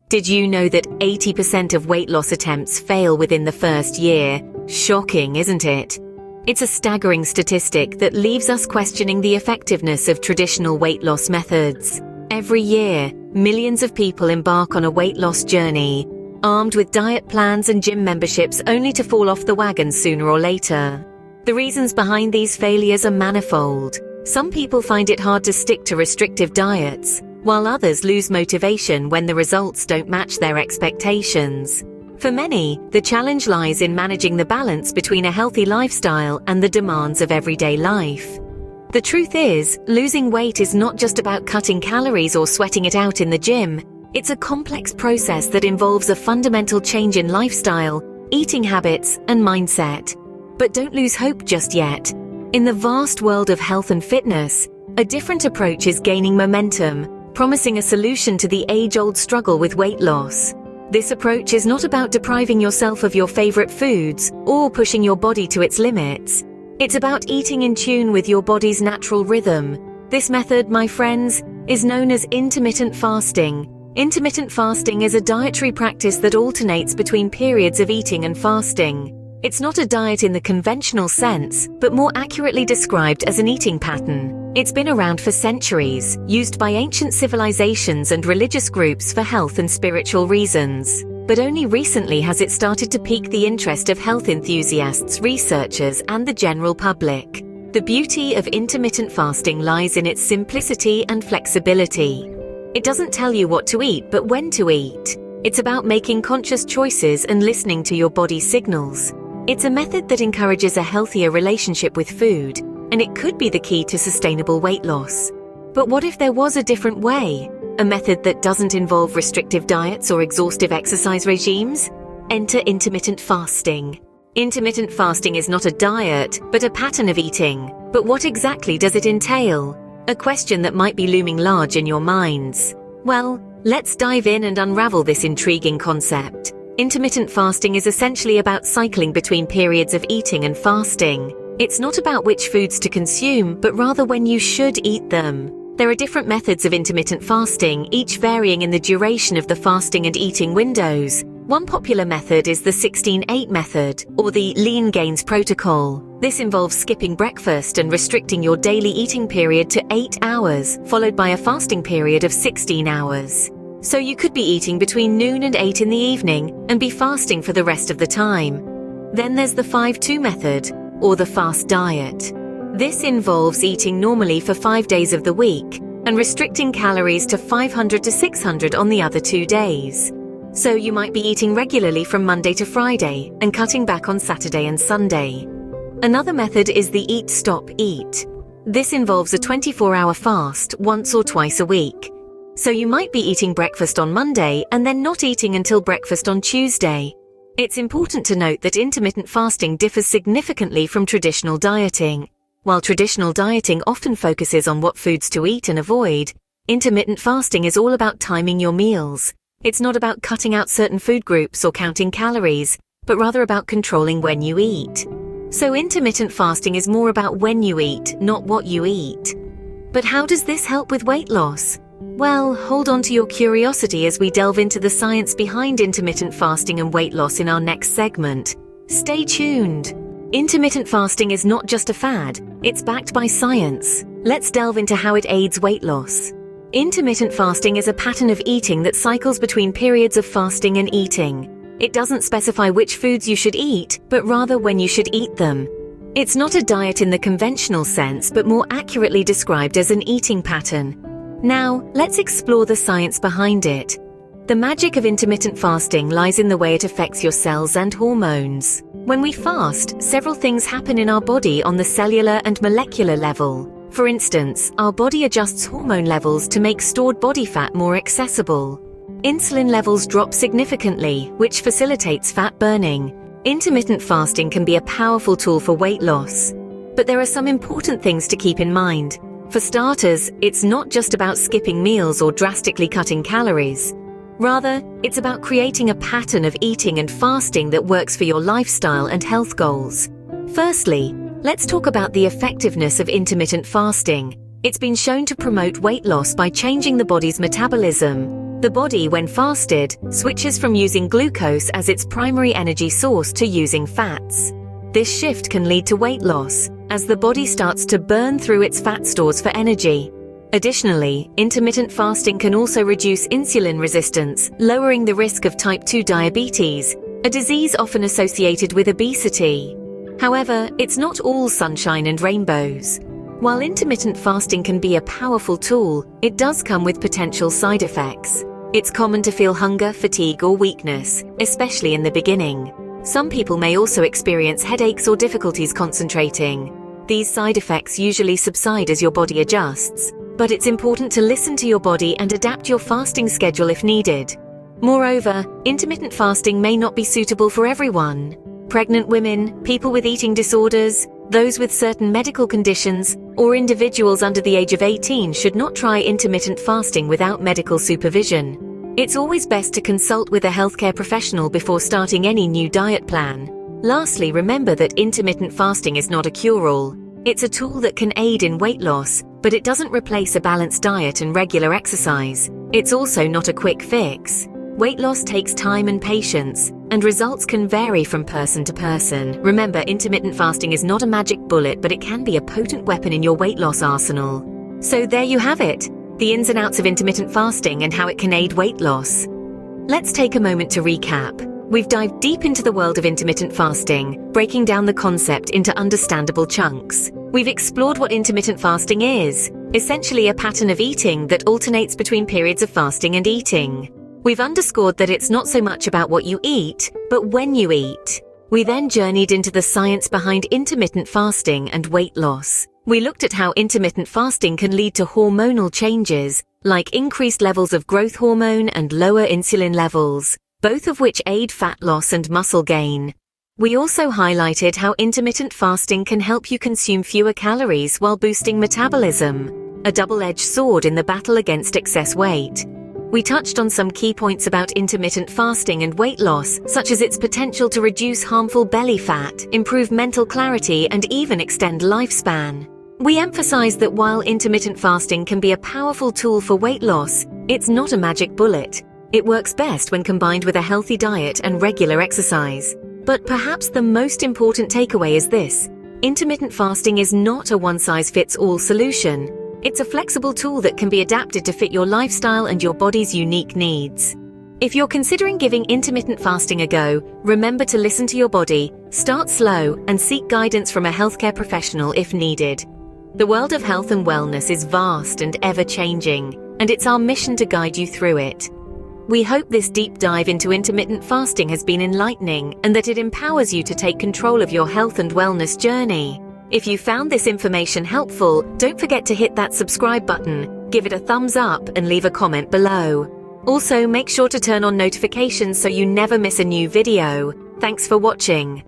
Did you know that 80% of weight loss attempts fail within the first year? Shocking, isn't it? It's a staggering statistic that leaves us questioning the effectiveness of traditional weight loss methods. Every year, millions of people embark on a weight loss journey, armed with diet plans and gym memberships only to fall off the wagon sooner or later. The reasons behind these failures are manifold. Some people find it hard to stick to restrictive diets, while others lose motivation when the results don't match their expectations. For many, the challenge lies in managing the balance between a healthy lifestyle and the demands of everyday life. The truth is, losing weight is not just about cutting calories or sweating it out in the gym. It's a complex process that involves a fundamental change in lifestyle, eating habits, and mindset. But don't lose hope just yet. In the vast world of health and fitness, a different approach is gaining momentum, promising a solution to the age-old struggle with weight loss. This approach is not about depriving yourself of your favorite foods or pushing your body to its limits. It's about eating in tune with your body's natural rhythm. This method, my friends, is known as intermittent fasting. Intermittent fasting is a dietary practice that alternates between periods of eating and fasting. It's not a diet in the conventional sense, but more accurately described as an eating pattern. It's been around for centuries, used by ancient civilizations and religious groups for health and spiritual reasons. But only recently has it started to pique the interest of health enthusiasts, researchers, and the general public. The beauty of intermittent fasting lies in its simplicity and flexibility. It doesn't tell you what to eat, but when to eat. It's about making conscious choices and listening to your body's signals. It's a method that encourages a healthier relationship with food, and it could be the key to sustainable weight loss. But what if there was a different way? A method that doesn't involve restrictive diets or exhaustive exercise regimes? Enter intermittent fasting. Intermittent fasting is not a diet, but a pattern of eating. But what exactly does it entail? A question that might be looming large in your minds. Well, let's dive in and unravel this intriguing concept. Intermittent fasting is essentially about cycling between periods of eating and fasting. It's not about which foods to consume, but rather when you should eat them. There are different methods of intermittent fasting, each varying in the duration of the fasting and eating windows. One popular method is the 16-8 method, or the Lean Gains protocol. This involves skipping breakfast and restricting your daily eating period to 8 hours, followed by a fasting period of 16 hours. So you could be eating between noon and 8 in the evening and be fasting for the rest of the time. Then there's the 5-2 method, or the fast diet. This involves eating normally for 5 days of the week and restricting calories to 500 to 600 on the other 2 days. So you might be eating regularly from Monday to Friday and cutting back on Saturday and Sunday. Another method is the Eat Stop Eat. This involves a 24-hour fast once or twice a week. So you might be eating breakfast on Monday and then not eating until breakfast on Tuesday. It's important to note that intermittent fasting differs significantly from traditional dieting. While traditional dieting often focuses on what foods to eat and avoid, intermittent fasting is all about timing your meals. It's not about cutting out certain food groups or counting calories, but rather about controlling when you eat. So intermittent fasting is more about when you eat, not what you eat. But how does this help with weight loss? Well, hold on to your curiosity as we delve into the science behind intermittent fasting and weight loss in our next segment. Stay tuned. Intermittent fasting is not just a fad, it's backed by science. Let's delve into how it aids weight loss. Intermittent fasting is a pattern of eating that cycles between periods of fasting and eating. It doesn't specify which foods you should eat, but rather when you should eat them. It's not a diet in the conventional sense, but more accurately described as an eating pattern. Now, let's explore the science behind it. The magic of intermittent fasting lies in the way it affects your cells and hormones. When we fast, several things happen in our body on the cellular and molecular level. For instance, our body adjusts hormone levels to make stored body fat more accessible. Insulin levels drop significantly, which facilitates fat burning. Intermittent fasting can be a powerful tool for weight loss. But there are some important things to keep in mind. For starters, it's not just about skipping meals or drastically cutting calories. Rather, it's about creating a pattern of eating and fasting that works for your lifestyle and health goals. Firstly, let's talk about the effectiveness of intermittent fasting. It's been shown to promote weight loss by changing the body's metabolism. The body, when fasted, switches from using glucose as its primary energy source to using fats. This shift can lead to weight loss, as the body starts to burn through its fat stores for energy. Additionally, intermittent fasting can also reduce insulin resistance, lowering the risk of type 2 diabetes, a disease often associated with obesity. However, it's not all sunshine and rainbows. While intermittent fasting can be a powerful tool, it does come with potential side effects. It's common to feel hunger, fatigue, or weakness, especially in the beginning. Some people may also experience headaches or difficulties concentrating. These side effects usually subside as your body adjusts, but it's important to listen to your body and adapt your fasting schedule if needed. Moreover, intermittent fasting may not be suitable for everyone. Pregnant women, people with eating disorders, those with certain medical conditions, or individuals under the age of 18 should not try intermittent fasting without medical supervision. It's always best to consult with a healthcare professional before starting any new diet plan. Lastly, remember that intermittent fasting is not a cure-all. It's a tool that can aid in weight loss, but it doesn't replace a balanced diet and regular exercise. It's also not a quick fix. Weight loss takes time and patience, and results can vary from person to person. Remember, intermittent fasting is not a magic bullet, but it can be a potent weapon in your weight loss arsenal. So there you have it, the ins and outs of intermittent fasting and how it can aid weight loss. Let's take a moment to recap. We've dived deep into the world of intermittent fasting, breaking down the concept into understandable chunks. We've explored what intermittent fasting is, essentially a pattern of eating that alternates between periods of fasting and eating. We've underscored that it's not so much about what you eat, but when you eat. We then journeyed into the science behind intermittent fasting and weight loss. We looked at how intermittent fasting can lead to hormonal changes, like increased levels of growth hormone and lower insulin levels, both of which aid fat loss and muscle gain. We also highlighted how intermittent fasting can help you consume fewer calories while boosting metabolism, a double-edged sword in the battle against excess weight. We touched on some key points about intermittent fasting and weight loss, such as its potential to reduce harmful belly fat, improve mental clarity, and even extend lifespan. We emphasized that while intermittent fasting can be a powerful tool for weight loss, it's not a magic bullet. It works best when combined with a healthy diet and regular exercise. But perhaps the most important takeaway is this: intermittent fasting is not a one-size-fits-all solution. It's a flexible tool that can be adapted to fit your lifestyle and your body's unique needs. If you're considering giving intermittent fasting a go, remember to listen to your body, start slow, and seek guidance from a healthcare professional if needed. The world of health and wellness is vast and ever-changing, and it's our mission to guide you through it. We hope this deep dive into intermittent fasting has been enlightening and that it empowers you to take control of your health and wellness journey. If you found this information helpful, don't forget to hit that subscribe button, give it a thumbs up, and leave a comment below. Also, make sure to turn on notifications so you never miss a new video. Thanks for watching.